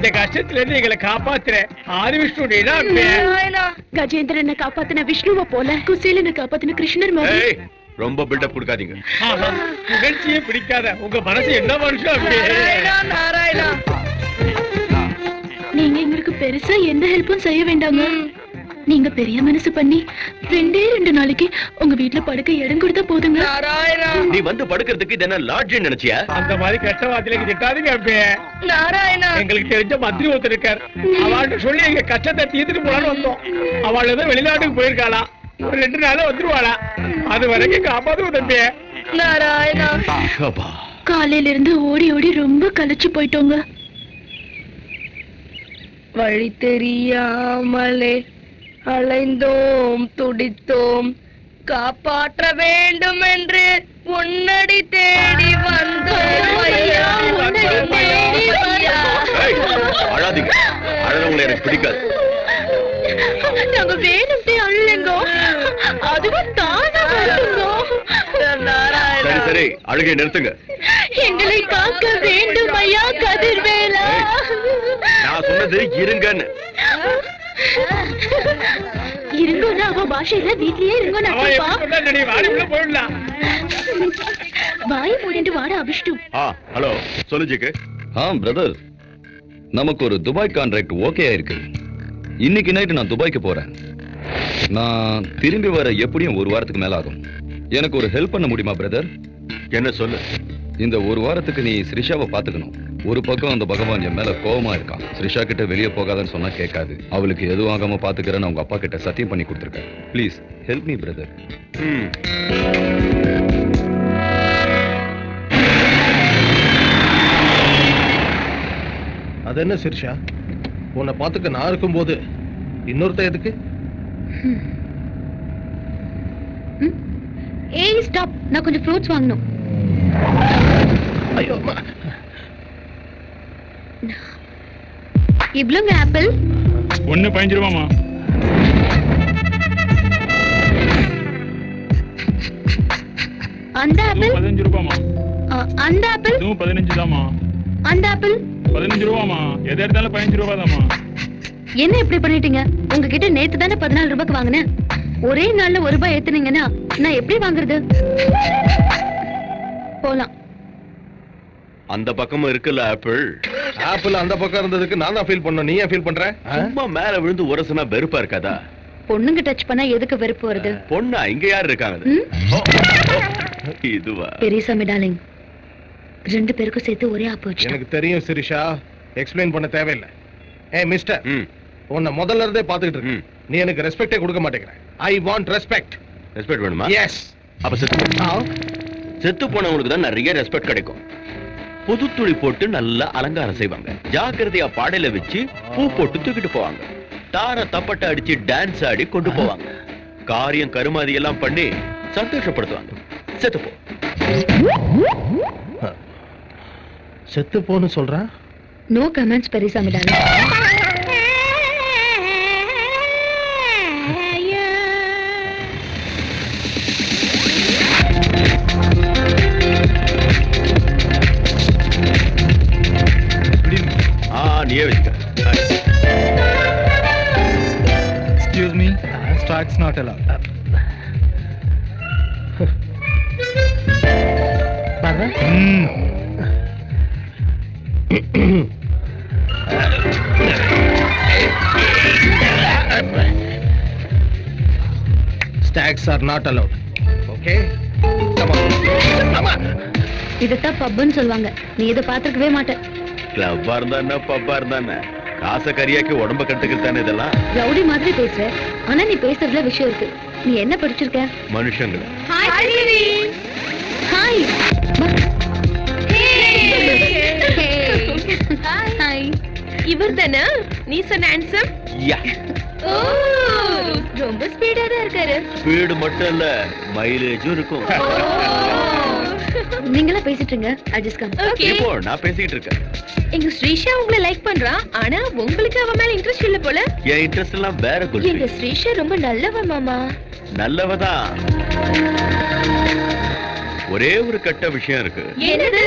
இந்த கஷ்டத்துல இருந்து எங்களை காப்பாத்துற ஆதி விஷ்ணு. கஜேந்திரனை காப்பாத்தின விஷ்ணுவை போல குசேலனை காப்பாத்தின கிருஷ்ணர் மாதிரி. ரொம்ப பில்டப் கொடுக்காதீங்க. புகழ்ச்சியே பிடிக்காத உங்க மனசு என்ன மனுஷன்? நீங்க எங்களுக்கு பெருசா எந்த ஹெல்ப்பும் செய்ய வேண்டாங்க. நீங்க பெரிய மனசு பண்ணி 2 நாளைக்கு உங்க வீட்டுல படுக்க இடம் கொடுத்தா போதுங்க. நீ வந்து படுக்கிறதுக்கு இது என்ன லாட்ஜ் நினைச்சியா? அந்த மாதிரி கெட்ட வார்த்தையில திட்டாதீங்க. எங்களுக்கு தெரிஞ்ச மந்திரி ஒருத்தர் இருக்கார். அவள்கிட்ட சொல்லி எங்க கஷ்டத்தை தீர்த்துட்டு போலான்னு வந்தோம். அவள் ஏதோ வெளிநாட்டுக்கு போயிருக்காளா, ஒரு 2 நாளா வந்துருவாளா. அது வரைக்கும் காப்பாத்துவோம் தம்பி. காலையில இருந்து ஓடி ஓடி ரொம்ப களைச்சு போயிட்டோங்க. வழி தெரியாமலே அலைந்தோம் துடித்தோம், காப்பாற்ற வேண்டும் என்று உன்னடி தேடி வந்தோம். அழாதீங்க, அழகவங்களை எனக்கு பிடிக்காது. நாங்க வேணும்ட்டே அழுங்க, அதுவும் தானா வருங்க. சரி சரி, அழுகை நிறுத்துங்க. எங்களை பார்க்க வேண்டும் ஐயா கதிர்வேலா. நான் சொன்னது இருங்கன்னு. இருங்கன்னு அவ பாஷையில வீட்லயே இருங்க. வாய மூடிட்டு வாட அபிஷ்டு. ஹலோ சொல்லு ஜிக்கு. பிரதர், நமக்கு ஒரு துபாய் கான்ட்ராக்ட் ஓகே ஆயிருக்கு. இன்னைக்கு நைட்டு நான் துபாய்க்கு போறேன். நான் திரும்பி வர எப்படியும் 1 வாரத்துக்கு மேல ஆகும். எனக்கு ஒரு ஹெல்ப் பண்ண முடியுமா பிரதர்? என்ன சொல்லு. இந்த 1 வாரத்துக்கு நீ ஸ்ரிஷாவை பாத்துக்கணும். ஒரு பக்கம் அந்த பகவான் என் மேல கோபமா இருக்கான். ஸ்ரிஷா கிட்ட வெளியே போகாதன்னு சொன்னா கேட்காது. அவளுக்கு எதுவும் ஆகாம பாத்துக்கிறேன்னு அவங்க அப்பா கிட்ட சத்தியம் பண்ணி கொடுத்துருக்கேன். Please help me brother. அது என்ன சிரிஷா, உன்னை பாத்துக்க நான் இருக்கும் போது இன்னொருத்த எதுக்கு? ஏய் ஸ்டாப், நான் கொஞ்சம் ஃப்ரூட்ஸ் வாங்கணும். ஐயோ, இவ்வளோங்க ஆப்பிள்? 1.15 ரூபாமா. அந்த ஆப்பிள் 15 ரூபாமா. அந்த ஆப்பிள் 15 தாமா. அந்த ஆப்பிள் 15 ரூபாமா. எதை எடுத்தாலும் 15 ரூபா தாமா. என்ன இப்படி பண்ணிட்டீங்க? உங்ககிட்ட நேத்து தானே 14 ரூபாய்க்கு வாங்கினேன். ஒரே நாள்ல 1 ரூபாய் ஏத்துனீங்கன்னா நான் எப்படி வாங்குறது? போலாம். அந்த பக்கமும் இருக்குல்ல ஆப்பிள். ஆப்பிள் அந்த பக்கம் இருந்ததுக்கு நான் தான் ஃபீல் பண்ணணும். நீ ஏன் ஃபீல் பண்ற? சும்மா மேல விழுந்து உரசுனா வெறுப்பா இருக்காதா? பொண்ணுங்க டச் பண்ணா எதுக்கு வெறுப்பு வருது? பொண்ணா? இங்க யார் இருக்காங்க? இதுவா? பெரியசாமி டார்லிங், 2 பேருக்கும் சேர்த்து ஒரே ஆப் வச்சு. எனக்கு தெரியும் சிரிஷா, எக்ஸ்பிளைன் பண்ண தேவையில்லை. ஏய் மிஸ்டர், உன்னை முதல்ல இருந்தே பாத்துக்கிட்டு இருக்கேன். நீ எனக்கு ரெஸ்பெக்டே கொடுக்க மாட்டேங்கிற. I want respect. ரெஸ்பெக்ட் வேணுமா? எஸ். அப்ப செத்து போனவங்களுக்கு தான் நிறைய ரெஸ்பெக்ட் கிடைக்கும். புது துணி போட்டு நல்லா அலங்காரம் செய்வாங்க. ஜாக்கிரதையா பாடையில வச்சு பூ போட்டு தூக்கிட்டு போவாங்க. தார தப்பட்டை அடிச்சு டான்ஸ் ஆடி கொண்டு போவாங்க. காரியம் கருமாதி எல்லாம் பண்ணி சந்தோஷப்படுத்துவாங்க. செத்து போ. செத்து போன்னு சொல்றேன். No comments Periyasamy darling. நீயே வச்சுக்க. Excuse me, strikes not allowed. Stacks are not allowed. Okay? Come on. Come on. இதத்தான் பப்னு சொல்வாங்க. நீ இதை பார்த்துக்கவே மாட்டே. கிளப்பா இருந்தா பப்பா இருந்தா காசை கரியாக்கி உடம்ப கட்டுக்கிறதானே இதெல்லாம். ரவுடி மாதிரி பேசுற, ஆனா நீ பேசுறதுல விஷயம் இருக்கு. நீ என்ன படிச்சிருக்க? மனுஷங்கள. Hi hi. ஹாய். இவர்தானா நீ சொன்ன ஹேண்ட்ஸம்? யா. ஓ, ரொம்ப ஸ்பீடா தான் இருக்காரு. ஸ்பீடு மட்டும் இல்ல, மைலேஜும் இருக்கும். நீங்களா பேசிட்டு இருங்க. Adjust come. ஓகே. இப்போ நான் பேசிட்டு இருக்கேன். எங்க ஸ்ரீஷா உங்களை லைக் பண்றா, ஆனா உங்களுக்கு அவ மேல இன்ட்ரஸ்ட் இல்ல போல. என் இன்ட்ரஸ்ட் எல்லாம் வேற குல்ஃபி. எங்க ஸ்ரீஷா ரொம்ப நல்லவ மாமா. நல்லவதான். ஒரே ஒரு கெட்ட விஷயம் இருக்கு. என்னது?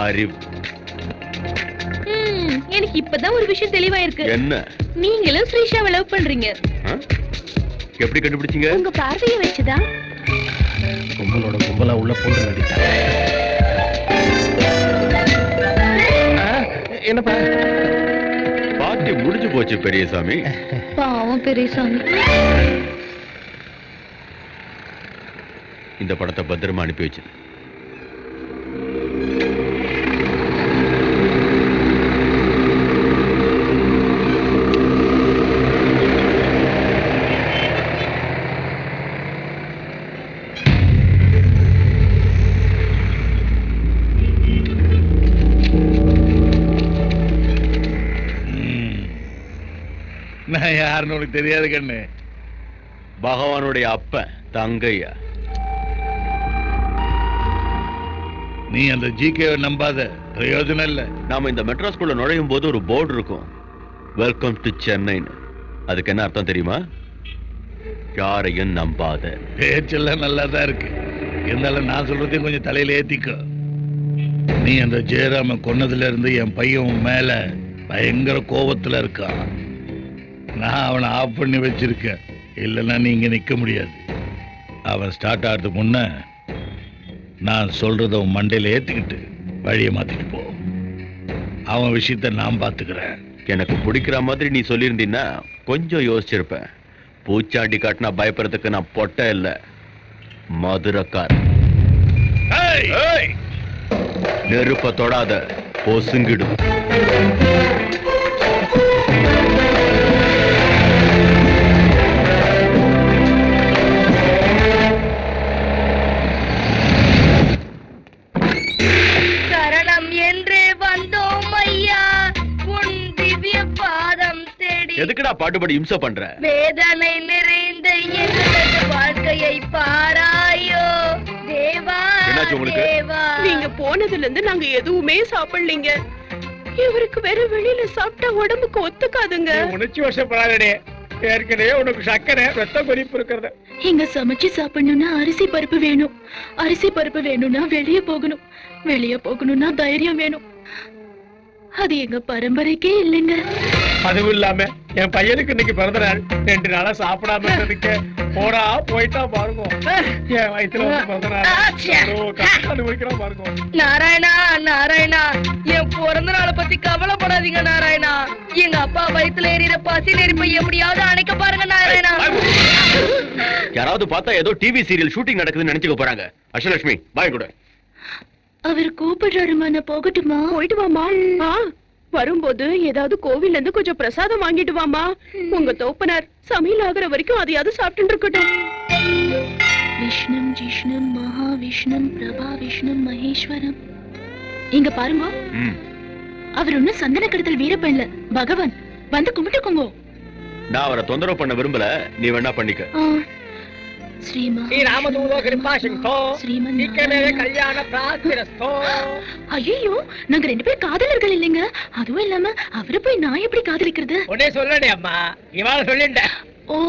அறிவு. இப்பதான் ஒரு விஷயம் தெளிவாயிருக்கு. என்ன? நீங்களும் ஸ்ரீஷாவை லவ் பண்றீங்க. எப்படி கண்டுபிடிச்சீங்க? உங்க பார்வையை வச்சுதான். கும்பலோட கும்பலா உள்ள போட்டு நடித்தாங்க. என்னப்பா பார்ட்டி முடிஞ்சு போச்சு பெரியசாமி. பாவம் பெரியசாமி. இந்த படத்தை பத்திரமா அனுப்பி வச்சு. நான் யாருன்னு உனக்கு தெரியாது கண்ணு. பகவானுடைய அப்ப தங்கையா. நீ அந்த ஜிகேவை நம்பாத, பிரயோஜனம் இல்ல. நாம இந்த மெட்ரோ ஸ்கூல்ல நுழையும் போது ஒரு போர்டு இருக்கும், வெல்கம் டு சென்னைன்னு. அதுக்கு என்ன அர்த்தம் தெரியுமா? யாரையும் நம்பாத. பேச்செல்லாம் நல்லா தான் இருக்கு, இருந்தாலும் நான் சொல்றதையும் கொஞ்சம் தலையில ஏத்திக்கோ. நீ அந்த ஜெயராம கொன்னதுல இருந்து என் பையன் மேல பயங்கர கோபத்துல இருக்கான். நான் அவனை ஆஃப் பண்ணி வச்சிருக்கேன், இல்லைன்னா நீ இங்க நிக்க முடியாது. அவன் ஸ்டார்ட் ஆகிறதுக்கு முன்ன நான் சொல்றத உன் மண்டையில ஏத்திக்கிட்டு வழியை மாத்திட்டு போ. அவன் விஷயத்த நான் பாத்துக்கிறேன். எனக்கு பிடிக்கிற மாதிரி நீ சொல்லியிருந்தீன்னா கொஞ்சம் யோசிச்சிருப்பேன். பூச்சாண்டி காட்டினா பயப்படுறதுக்கு நான் பொட்ட இல்ல, மதுரக்கார். நெருப்ப தொடாத, பொசுங்கிடும். சரணம் என்று வந்தோம் ஐயா, உன் திவ்ய பாதம் தேடி. எதுக்குடா பாட்டுப்படி இம்சை பண்ற? வேதனை நிறைந்த எங்களது வாழ்க்கையை பாராயோ தேவா. என்னாச்சு உங்களுக்கு? தேவா, நீங்க போனதுல இருந்து நாங்க எதுவுமே சாப்பிடலீங்க. இவருக்கு வேற வெளியில சாப்பிட்டா உடம்புக்கு ஒத்துக்காதுங்க. உணர்ச்சி வசப்படாதே, ஏற்கனவே உனக்கு சக்கரை ரத்த கொதிப்பு இருக்கிறது. இங்க சமைச்சு சாப்பிடணும்னா அரிசி பருப்பு வேணும், அரிசி பருப்பு வேணும்னா வெளியே போகணும், வெளியே போகணும்னா தைரியம் வேணும். அது எங்க பரம்பரைக்கே இல்லைங்க. அதுவும் இல்லாம என் பையனுக்கு இன்னைக்கு பிறந்த நாள், 2 நாளா சாப்பிடாம இருந்ததுக்கு போடா போயிட்டா பாருங்க. என் வயித்துல வந்து பிறந்த நாள் அனுபவிக்கிறோம் பாருங்க. நாராயணா நாராயணா, என் பிறந்த நாளை பத்தி கவலைப்படாதீங்க நாராயணா. எங்க அப்பா வயித்துல ஏறிற பசி நெருப்பை எப்படியாவது அணைக்க பாருங்க நாராயணா. யாராவது பார்த்தா ஏதோ டிவி சீரியல் ஷூட்டிங் நடக்குதுன்னு நினைச்சுக்க போறாங்க. அஷ்டலட்சுமி பாய் கூட. அவர் கூப்பிடுறாருமா, நான் போகட்டுமா? போயிட்டு வாமா. வரும்போது ஏதாவது கோவில்ல இருந்து கொஞ்சம் பிரசாதம் வாங்கிட்டு வாமா. உங்க தோப்பனார் சமையல் ஆகுற வரைக்கும் அதையாவது சாப்பிட்டு இருக்கட்டும். விஷ்ணும் ஜிஷ்ணும் மகாவிஷ்ணும் பிரபா விஷ்ணும் மகேஸ்வரம். இங்க பாருங்க, அவர் ஒன்னும் சந்தன கடத்தல் வீரப்பன் இல்ல, பகவான். வந்து கும்பிட்டுக்கோங்க. நான் அவரை தொந்தரவு பண்ண விரும்பல, நீ வேணா பண்ணிக்க. ஸ்ரீ ராமதூதோ கிருபா சிங்கோ சீக்கிரமே கல்யாண பிராப்திரஸ்தோ. ஐயோ, நாங்க 2 பேரும் காதலர்கள் இல்லைங்க. அதுவும் இல்லாம அவரை போய் நான் எப்படி காதலிக்கிறது? உடனே சொல்லடே அம்மா, இவாள சொல்லிட்டேன். ஓ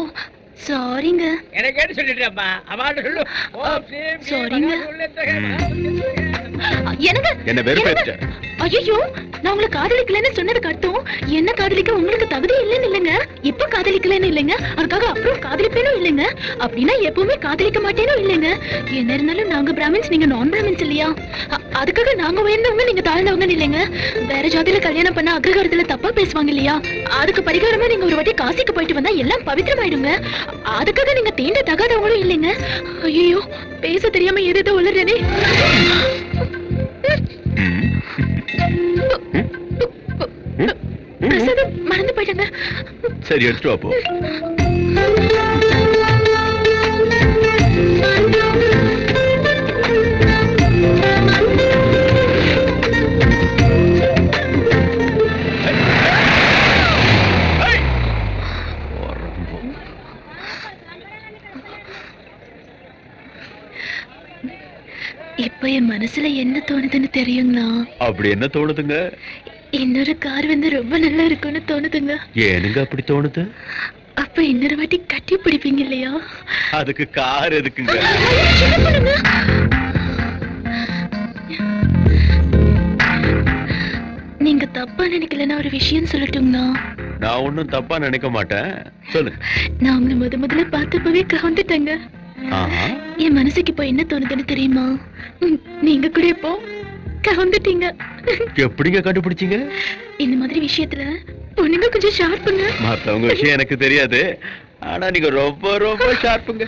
சாரிங்க. எனக்கு என்ன சொல்லிட்டே அம்மா, அவள்கிட்ட சொல்லு. சாரிங்க. எனக்கு என்ன வெறுப்பேத்த? ஐயோ, நான் உங்களை காதலிக்கலன்னு சொன்னதுக்கு அர்த்தம் என்ன காதலிக்க உங்களுக்கு தகுதி இல்லைன்னு இல்லைங்க. இப்ப காதலிக்கலன்னு இல்லைங்க, அதுக்காக அப்புறம் காதலிப்பேனும் இல்லைங்க. அப்படின்னா எப்பவுமே காதலிக்க மாட்டேனும் இல்லைங்க. என்ன இருந்தாலும் நாங்க பிராமின்ஸ், நீங்க நான் பிராமின்ஸ் இல்லையா? அதுக்காக நாங்க உயர்ந்தவங்க நீங்க தாழ்ந்தவங்க இல்லைங்க. வேற ஜாதியில கல்யாணம் பண்ண அக்ரகாரத்துல தப்பா பேசுவாங்க இல்லையா? அதுக்கு பரிகாரமா நீங்க ஒரு வாட்டி காசிக்கு போயிட்டு வந்தா எல்லாம் பவித்திரமாயிடுங்க. அதுக்காக நீங்க தீண்ட தகாதவங்களும் இல்லைங்க. ஐயோ, பேச தெரியாம எதோ உளறனே. பிரசாதம் மறந்து போயிட்டாங்க. சரி, எடுத்துட்டு வா போ. இப்ப என் மனசுல என்ன தோணுதுன்னு தெரியுங்களா? அப்படி என்ன தோணுதுங்க? இன்னொரு கார் வந்து ரொம்ப நல்லா இருக்கும்னு தோணுதுங்க. ஏனுங்க அப்படி தோணுது? அப்ப இன்னொரு வாட்டி கட்டி பிடிப்பீங்க இல்லையா? அதுக்கு கார் எதுக்குங்க? நீங்க தப்பா நினைக்கலன்னா ஒரு விஷயம் சொல்லட்டுங்களா? நான் ஒண்ணும் தப்பா நினைக்க மாட்டேன், சொல்லு. நான் உங்களை முதல்ல பார்த்தப்பவே கவுந்துட்டேங்க. ஆஹா. என் மனசுக்கு இப்போ என்ன தோணுதுன்னு தெரியுமா? நீங்க கூட இப்போ கவுந்துட்டீங்க. எப்படிங்க கண்டுபிடிச்சீங்க? இந்த மாதிரி விஷயத்துல பொண்ணுங்க கொஞ்சம் ஷார்ப்புங்க. மத்தவங்க விஷயம் எனக்கு தெரியாது, ஆனா நீங்க ரொம்ப ரொம்ப ஷார்ப்புங்க.